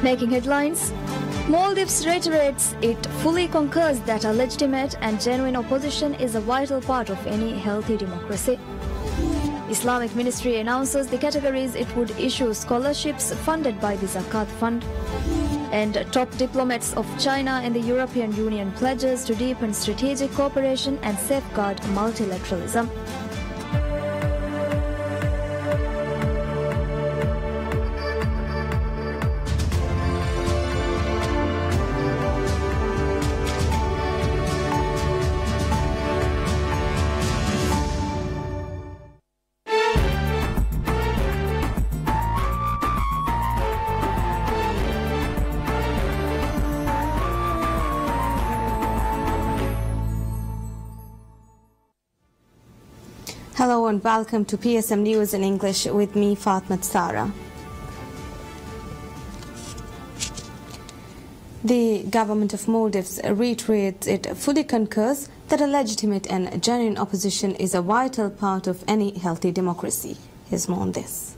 Making headlines, Maldives reiterates it fully concurs that a legitimate and genuine opposition is a vital part of any healthy democracy. Islamic Ministry announces the categories it would issue scholarships funded by the Zakat Fund. And top diplomats of China and the European Union pledges to deepen strategic cooperation and safeguard multilateralism. Hello and welcome to PSM News in English with me, Fatma Sara. The government of Maldives reiterates it fully concurs that a legitimate and genuine opposition is a vital part of any healthy democracy. Here's more on this.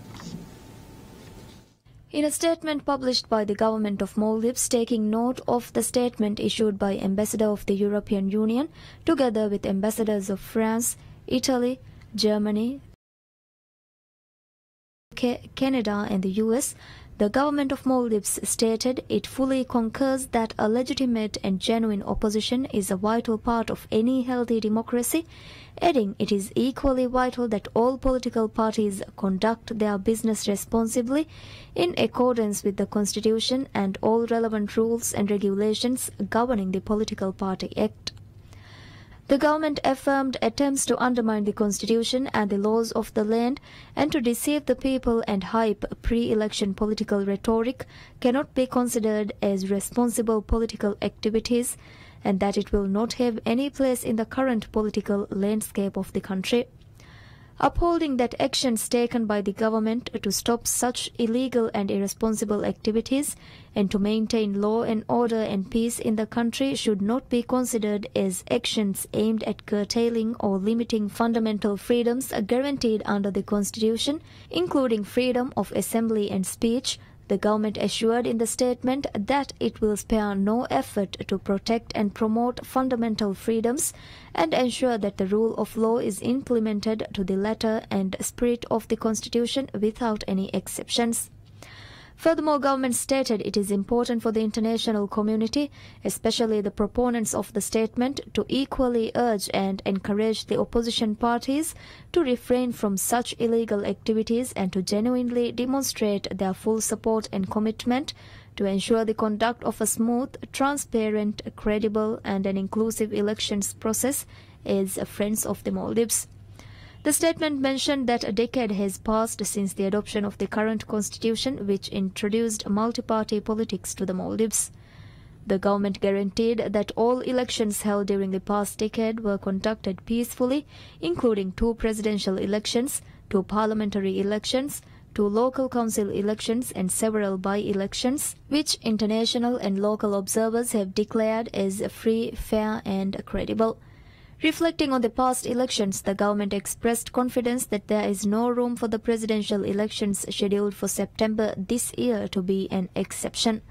In a statement published by the government of Maldives, taking note of the statement issued by Ambassador of the European Union, together with ambassadors of France, Italy, Germany, Canada and the US, the government of Maldives stated it fully concurs that a legitimate and genuine opposition is a vital part of any healthy democracy, adding it is equally vital that all political parties conduct their business responsibly in accordance with the Constitution and all relevant rules and regulations governing the Political Party Act. The government affirmed attempts to undermine the constitution and the laws of the land and to deceive the people and hype pre-election political rhetoric cannot be considered as responsible political activities, and that it will not have any place in the current political landscape of the country. Upholding that actions taken by the government to stop such illegal and irresponsible activities and to maintain law and order and peace in the country should not be considered as actions aimed at curtailing or limiting fundamental freedoms guaranteed under the Constitution, including freedom of assembly and speech. The government assured in the statement that it will spare no effort to protect and promote fundamental freedoms and ensure that the rule of law is implemented to the letter and spirit of the Constitution without any exceptions. Furthermore, government stated it is important for the international community, especially the proponents of the statement, to equally urge and encourage the opposition parties to refrain from such illegal activities and to genuinely demonstrate their full support and commitment to ensure the conduct of a smooth, transparent, credible and an inclusive elections process as friends of the Maldives. The statement mentioned that a decade has passed since the adoption of the current constitution, which introduced multi-party politics to the Maldives. The government guaranteed that all elections held during the past decade were conducted peacefully, including 2 presidential elections, 2 parliamentary elections, 2 local council elections and several by-elections, which international and local observers have declared as free, fair and credible. Reflecting on the past elections, the government expressed confidence that there is no room for the presidential elections scheduled for September this year to be an exception.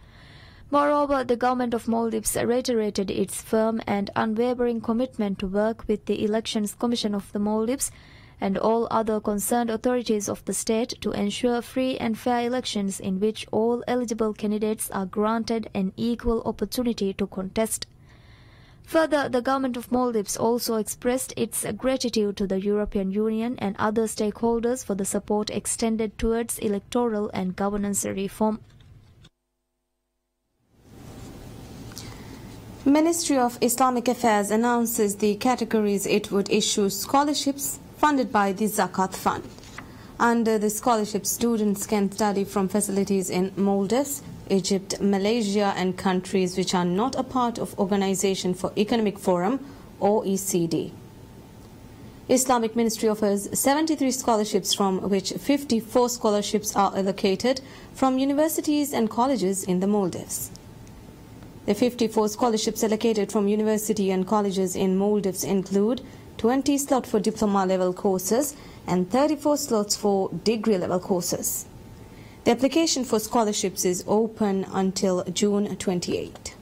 Moreover, the government of Maldives reiterated its firm and unwavering commitment to work with the Elections Commission of the Maldives and all other concerned authorities of the state to ensure free and fair elections in which all eligible candidates are granted an equal opportunity to contest. Further, the government of Maldives also expressed its gratitude to the European Union and other stakeholders for the support extended towards electoral and governance reform. Ministry of Islamic Affairs announces the categories it would issue scholarships funded by the Zakat Fund. Under the scholarship, students can study from facilities in Maldives, Egypt, Malaysia and countries which are not a part of Organization for Economic Forum, OECD. Islamic Ministry offers 73 scholarships, from which 54 scholarships are allocated from universities and colleges in the Maldives. The 54 scholarships allocated from university and colleges in Maldives include 20 slots for diploma level courses and 34 slots for degree level courses. The application for scholarships is open until June 28.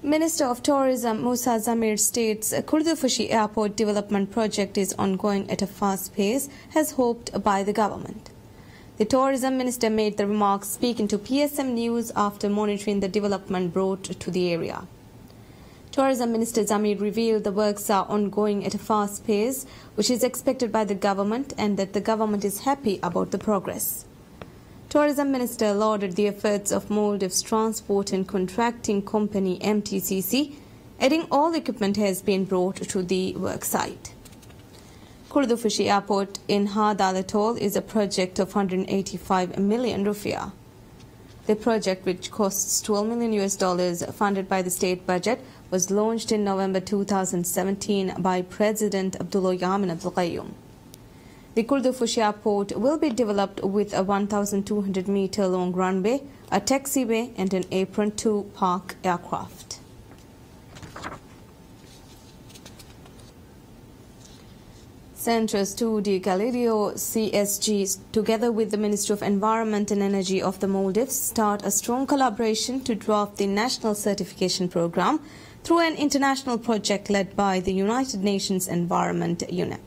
Minister of Tourism Musa Zamir states Kurdufushi Airport development project is ongoing at a fast pace as hoped by the government. The tourism minister made the remarks speaking to PSM News after monitoring the development brought to the area. Tourism Minister Zamir revealed the works are ongoing at a fast pace, which is expected by the government, and that the government is happy about the progress. Tourism Minister lauded the efforts of Maldives Transport and Contracting Company MTCC, adding all equipment has been brought to the work site. Kurdufushi Airport in Hadal Atoll is a project of 185 million rupiah. The project, which costs $12 million funded by the state budget, was launched in November 2017 by President Abdullah Yamin Abdul Qayyum. The Kurdufushi Airport will be developed with a 1,200-meter long runway, a taxiway and an apron to park aircraft. Centro Studi Galileo CSG, together with the Ministry of Environment and Energy of the Maldives, start a strong collaboration to draft the National Certification Program through an international project led by the United Nations Environment UNEP.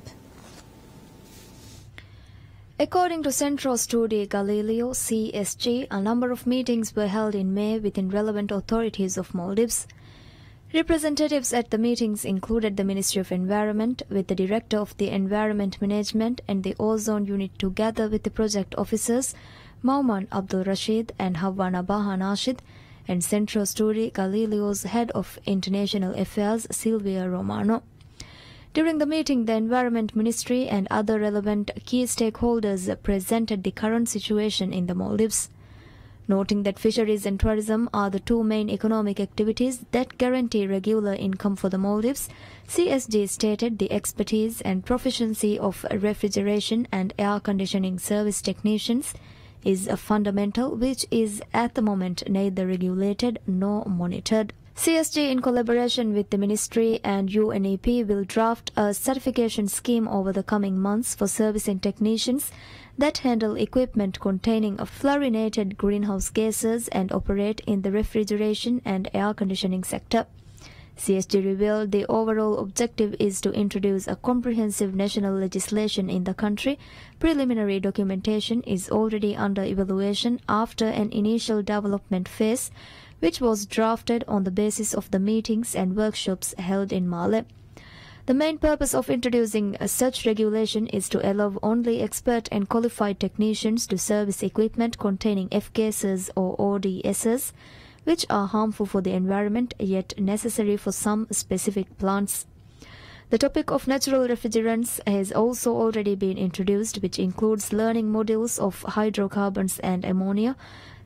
According to Centro Studi Galileo CSG, a number of meetings were held in May within relevant authorities of Maldives. Representatives at the meetings included the Ministry of Environment, with the Director of the Environment Management and the Ozone Unit, together with the project officers Mauman Abdul Rashid and Hawana Baha Nashid, and Centro Studi Galileo's Head of International Affairs Silvia Romano. During the meeting, the Environment Ministry and other relevant key stakeholders presented the current situation in the Maldives. Noting that fisheries and tourism are the two main economic activities that guarantee regular income for the Maldives, CSG stated the expertise and proficiency of refrigeration and air conditioning service technicians is a fundamental which is at the moment neither regulated nor monitored. CSG, in collaboration with the Ministry and UNEP, will draft a certification scheme over the coming months for servicing technicians that handle equipment containing fluorinated greenhouse gases and operate in the refrigeration and air conditioning sector. CSG revealed the overall objective is to introduce a comprehensive national legislation in the country. Preliminary documentation is already under evaluation after an initial development phase, which was drafted on the basis of the meetings and workshops held in Male. The main purpose of introducing such regulation is to allow only expert and qualified technicians to service equipment containing F-gases or ODSs, which are harmful for the environment yet necessary for some specific plants. The topic of natural refrigerants has also already been introduced, which includes learning modules of hydrocarbons and ammonia,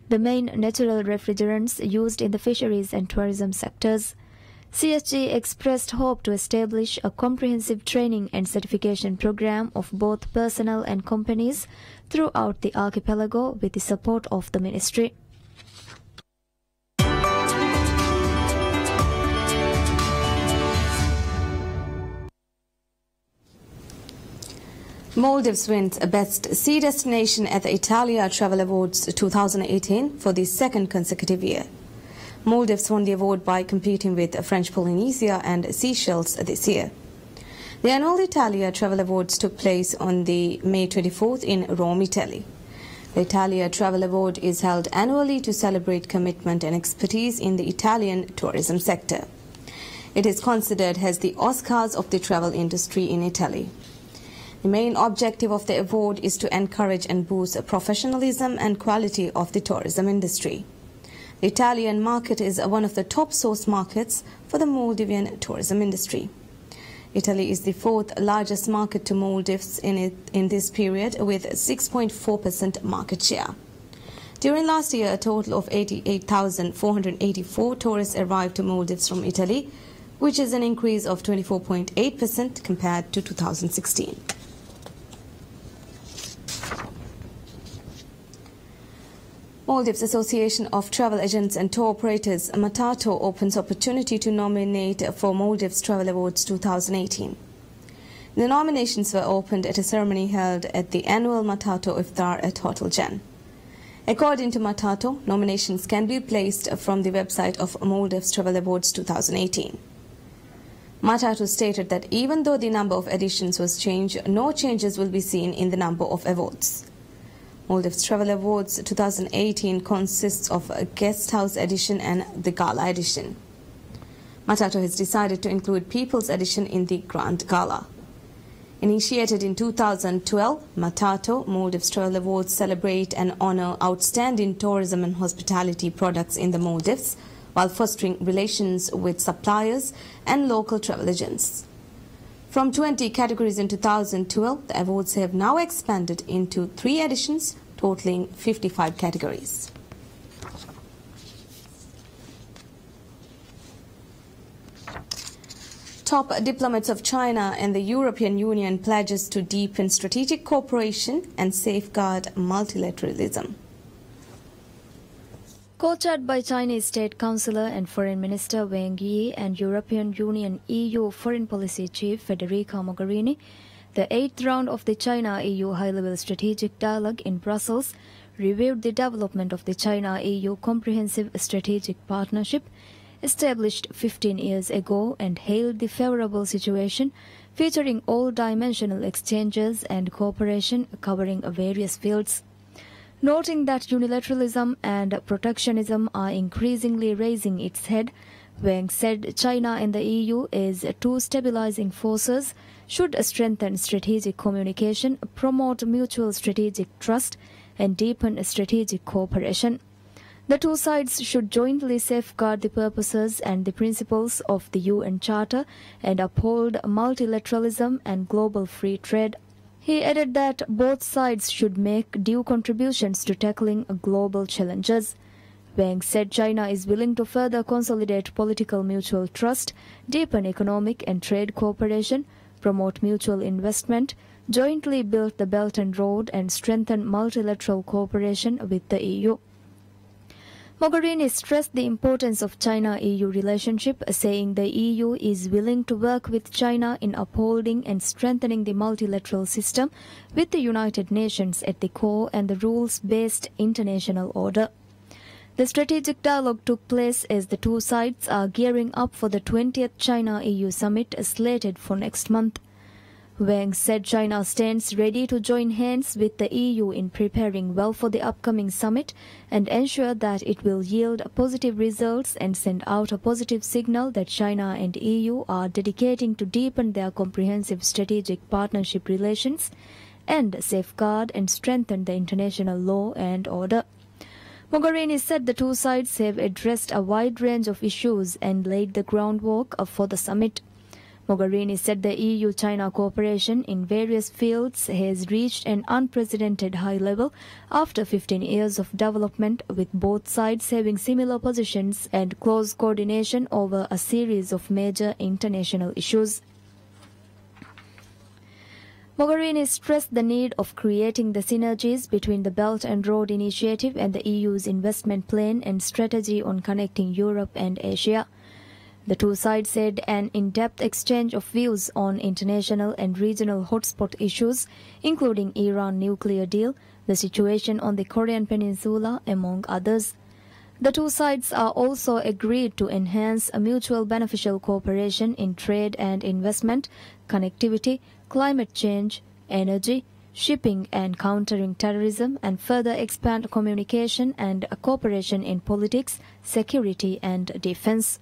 the main natural refrigerants used in the fisheries and tourism sectors. CSG expressed hope to establish a comprehensive training and certification program of both personnel and companies throughout the archipelago with the support of the ministry. Maldives wins Best Sea Destination at the Italia Travel Awards 2018 for the second consecutive year. Maldives won the award by competing with French Polynesia and Seychelles this year. The annual Italia Travel Awards took place on the May 24th in Rome, Italy. The Italia Travel Award is held annually to celebrate commitment and expertise in the Italian tourism sector. It is considered as the Oscars of the travel industry in Italy. The main objective of the award is to encourage and boost professionalism and quality of the tourism industry. The Italian market is one of the top source markets for the Maldivian tourism industry. Italy is the fourth largest market to Maldives in this period, with 6.4% market share. During last year, a total of 88,484 tourists arrived to Maldives from Italy, which is an increase of 24.8% compared to 2016. Maldives Association of Travel Agents and Tour Operators, Matato, opens opportunity to nominate for Maldives Travel Awards 2018. The nominations were opened at a ceremony held at the annual Matato Iftar at Hotel Jan. According to Matato, nominations can be placed from the website of Maldives Travel Awards 2018. Matato stated that even though the number of editions was changed, no changes will be seen in the number of awards. Maldives Travel Awards 2018 consists of a guest house edition and the gala edition. Matato has decided to include People's Edition in the Grand Gala. Initiated in 2012, Matato Maldives Travel Awards celebrate and honor outstanding tourism and hospitality products in the Maldives, while fostering relations with suppliers and local travel agents. From 20 categories in 2012, the awards have now expanded into 3 editions, totaling 55 categories. Top diplomats of China and the European Union pledges to deepen strategic cooperation and safeguard multilateralism. Co-chaired by Chinese State Councillor and Foreign Minister Wang Yi and European Union EU Foreign Policy Chief Federica Mogherini, the 8th round of the China-EU high-level strategic dialogue in Brussels reviewed the development of the China-EU Comprehensive Strategic Partnership established 15 years ago and hailed the favorable situation featuring all-dimensional exchanges and cooperation covering various fields. Noting that unilateralism and protectionism are increasingly raising its head, Wang said China and the EU as two stabilizing forces should strengthen strategic communication, promote mutual strategic trust, and deepen strategic cooperation. The two sides should jointly safeguard the purposes and the principles of the UN Charter and uphold multilateralism and global free trade. He added that both sides should make due contributions to tackling global challenges. Wang said China is willing to further consolidate political mutual trust, deepen economic and trade cooperation, promote mutual investment, jointly build the Belt and Road, and strengthen multilateral cooperation with the EU. Mogherini stressed the importance of China-EU relationship, saying the EU is willing to work with China in upholding and strengthening the multilateral system with the United Nations at the core and the rules-based international order. The strategic dialogue took place as the two sides are gearing up for the 20th China-EU summit slated for next month. Wang said China stands ready to join hands with the EU in preparing well for the upcoming summit and ensure that it will yield positive results and send out a positive signal that China and EU are dedicating to deepen their comprehensive strategic partnership relations and safeguard and strengthen the international law and order. Mogherini said the two sides have addressed a wide range of issues and laid the groundwork for the summit. Mogherini said the EU-China cooperation in various fields has reached an unprecedented high level after 15 years of development, with both sides having similar positions and close coordination over a series of major international issues. Mogherini stressed the need of creating the synergies between the Belt and Road Initiative and the EU's investment plan and strategy on connecting Europe and Asia. The two sides had an in-depth exchange of views on international and regional hotspot issues, including Iran nuclear deal, the situation on the Korean Peninsula, among others. The two sides are also agreed to enhance a mutual beneficial cooperation in trade and investment, connectivity, climate change, energy, shipping and countering terrorism, and further expand communication and cooperation in politics, security and defense.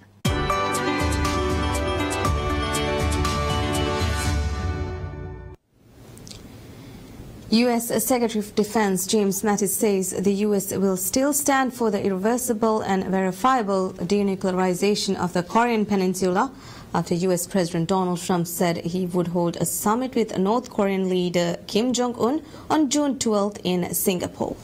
U.S. Secretary of Defense James Mattis says the U.S. will still stand for the irreversible and verifiable denuclearization of the Korean Peninsula after U.S. President Donald Trump said he would hold a summit with North Korean leader Kim Jong-un on June 12th in Singapore.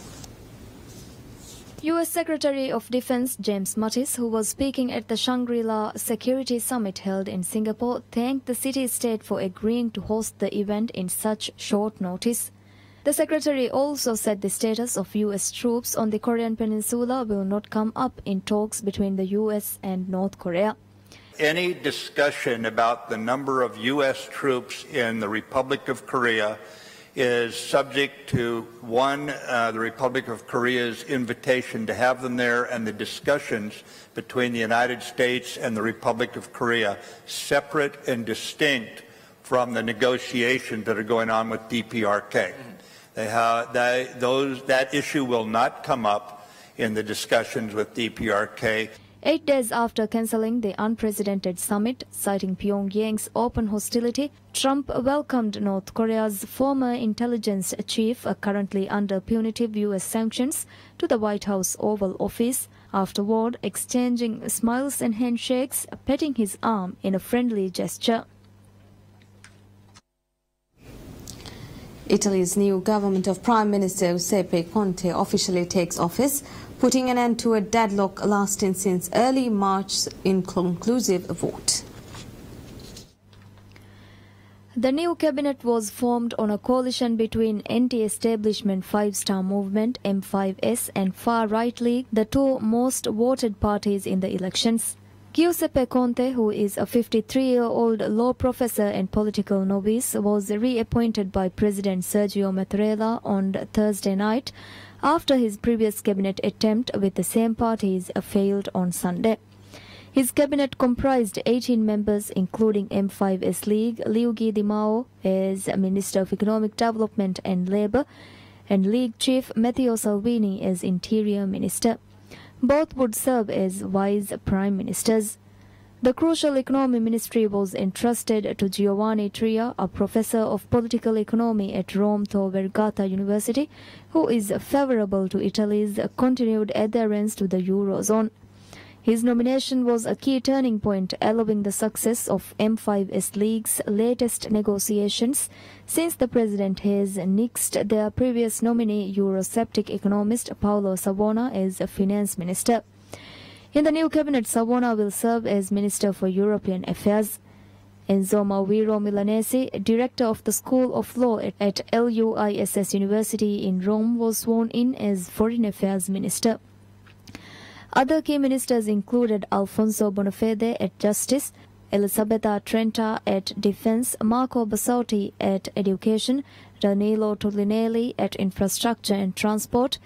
U.S. Secretary of Defense James Mattis, who was speaking at the Shangri-La Security Summit held in Singapore, thanked the city-state for agreeing to host the event in such short notice. The Secretary also said the status of U.S. troops on the Korean Peninsula will not come up in talks between the U.S. and North Korea. Any discussion about the number of U.S. troops in the Republic of Korea is subject to, one, the Republic of Korea's invitation to have them there, and the discussions between the United States and the Republic of Korea, separate and distinct from the negotiations that are going on with DPRK. That issue will not come up in the discussions with DPRK. 8 days after cancelling the unprecedented summit, citing Pyongyang's open hostility, Trump welcomed North Korea's former intelligence chief, currently under punitive U.S. sanctions, to the White House Oval Office, afterward exchanging smiles and handshakes, petting his arm in a friendly gesture. Italy's new government of Prime Minister Giuseppe Conte officially takes office, putting an end to a deadlock lasting since early March's inconclusive vote. The new cabinet was formed on a coalition between anti-establishment Five-Star Movement M5S and far-right League, the two most voted parties in the elections. Giuseppe Conte, who is a 53-year-old law professor and political novice, was reappointed by President Sergio Mattarella on Thursday night after his previous cabinet attempt with the same parties failed on Sunday. His cabinet comprised 18 members, including M5S League, Luigi Di Maio as Minister of Economic Development and Labour, and League Chief Matteo Salvini as Interior Minister. Both would serve as Vice Prime Ministers. The crucial economy ministry was entrusted to Giovanni Tria, a professor of political economy at Rome Tor Vergata University, who is favourable to Italy's continued adherence to the Eurozone. His nomination was a key turning point, allowing the success of M5S League's latest negotiations, since the president has nixed their previous nominee, Eurosceptic economist Paolo Savona, as finance minister. In the new cabinet, Savona will serve as Minister for European Affairs. Enzo Mauro Milanesi, director of the School of Law at LUISS University in Rome, was sworn in as Foreign Affairs Minister. Other key ministers included Alfonso Bonafede at Justice, Elisabetta Trenta at Defense, Marco Bassotti at Education, Danilo Tolinelli at Infrastructure and Transport,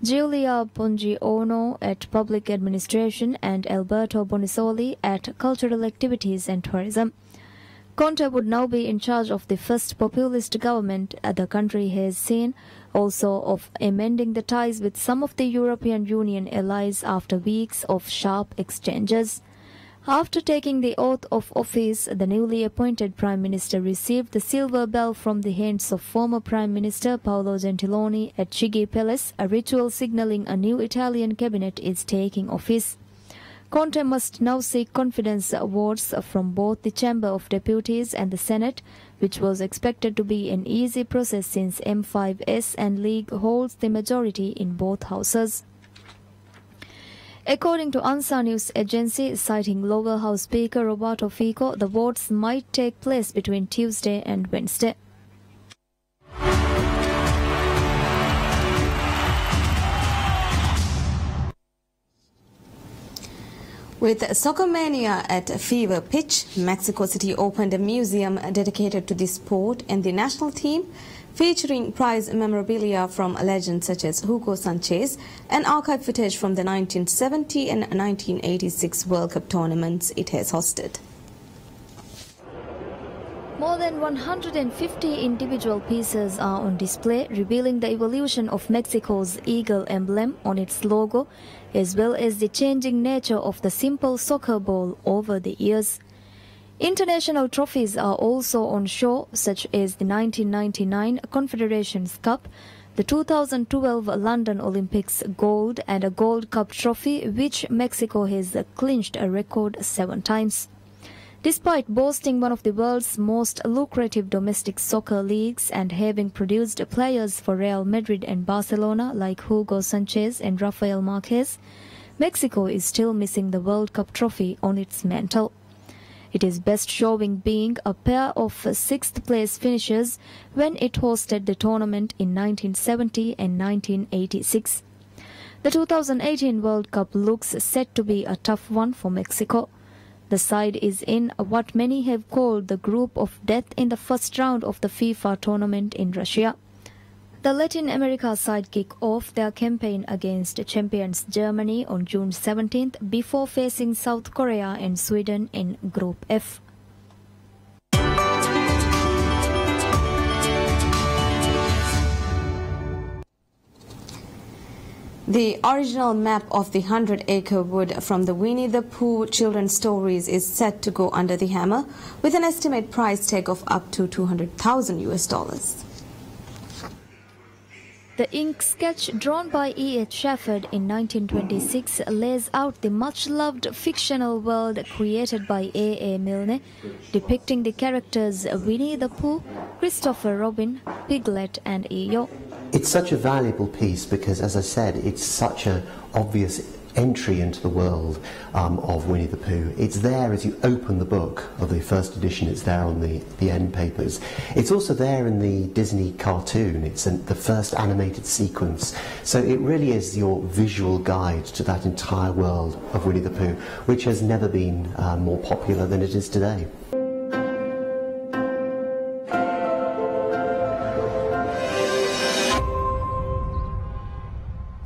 Giulia Bongiono at Public Administration, and Alberto Bonisoli at Cultural Activities and Tourism. Conte would now be in charge of the first populist government the country has seen, also of amending the ties with some of the European Union allies after weeks of sharp exchanges. After taking the oath of office, the newly appointed Prime Minister received the silver bell from the hands of former Prime Minister Paolo Gentiloni at Chigi Palace, a ritual signalling a new Italian cabinet is taking office. Conte must now seek confidence votes from both the Chamber of Deputies and the Senate, which was expected to be an easy process since M5S and League holds the majority in both houses. According to ANSA news agency, citing Lower House Speaker Roberto Fico, the votes might take place between Tuesday and Wednesday. With soccer mania at fever pitch, Mexico City opened a museum dedicated to the sport and the national team, featuring prize memorabilia from legends such as Hugo Sanchez and archive footage from the 1970 and 1986 World Cup tournaments it has hosted. More than 150 individual pieces are on display, revealing the evolution of Mexico's eagle emblem on its logo, as well as the changing nature of the simple soccer ball over the years. International trophies are also on show, such as the 1999 Confederations Cup, the 2012 London Olympics gold, and a Gold Cup trophy, which Mexico has clinched a record 7 times. Despite boasting one of the world's most lucrative domestic soccer leagues and having produced players for Real Madrid and Barcelona like Hugo Sanchez and Rafael Marquez, Mexico is still missing the World Cup trophy on its mantle. It is best showing being a pair of 6th place finishes when it hosted the tournament in 1970 and 1986. The 2018 World Cup looks set to be a tough one for Mexico. The side is in what many have called the group of death in the first round of the FIFA tournament in Russia. The Latin America side kick off their campaign against champions Germany on June 17th before facing South Korea and Sweden in Group F. The original map of the 100-acre wood from the Winnie the Pooh children's stories is set to go under the hammer with an estimate price tag of up to $200,000. The ink sketch drawn by E.H. Shepherd in 1926 lays out the much-loved fictional world created by A.A. Milne, depicting the characters Winnie the Pooh, Christopher Robin, Piglet and Eeyore. It's such a valuable piece because, as I said, it's such an obvious entry into the world of Winnie the Pooh. It's there as you open the book of the first edition. It's there on the end papers. It's also there in the Disney cartoon. It's the first animated sequence. So it really is your visual guide to that entire world of Winnie the Pooh, which has never been more popular than it is today.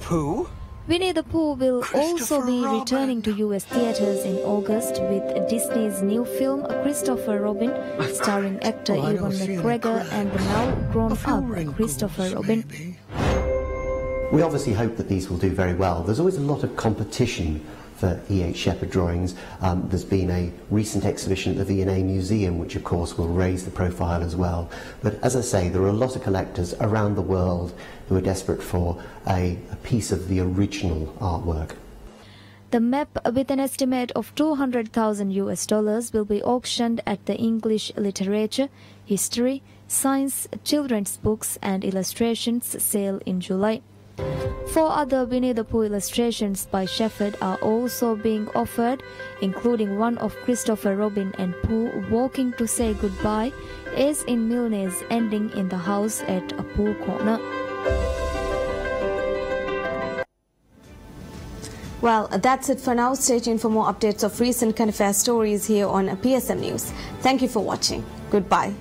Pooh? Winnie the Pooh will also be returning to US theaters in August with Disney's new film Christopher Robin, starring actor Ewan McGregor and the now grown-up Christopher Robin. We obviously hope that these will do very well. There's always a lot of competition for E.H. Shepherd drawings. There's been a recent exhibition at the V&A Museum, which of course will raise the profile as well. But as I say, there are a lot of collectors around the world who are desperate for a piece of the original artwork. The map, with an estimate of $200,000 will be auctioned at the English Literature, History, Science, Children's Books and Illustrations sale in July. 4 other Winnie the Pooh illustrations by Shepherd are also being offered, including one of Christopher Robin and Pooh walking to say goodbye, as in Milne's Ending in the House at a Pooh Corner. Well, that's it for now. Stay tuned for more updates of recent current affairs stories here on PSM News. Thank you for watching. Goodbye.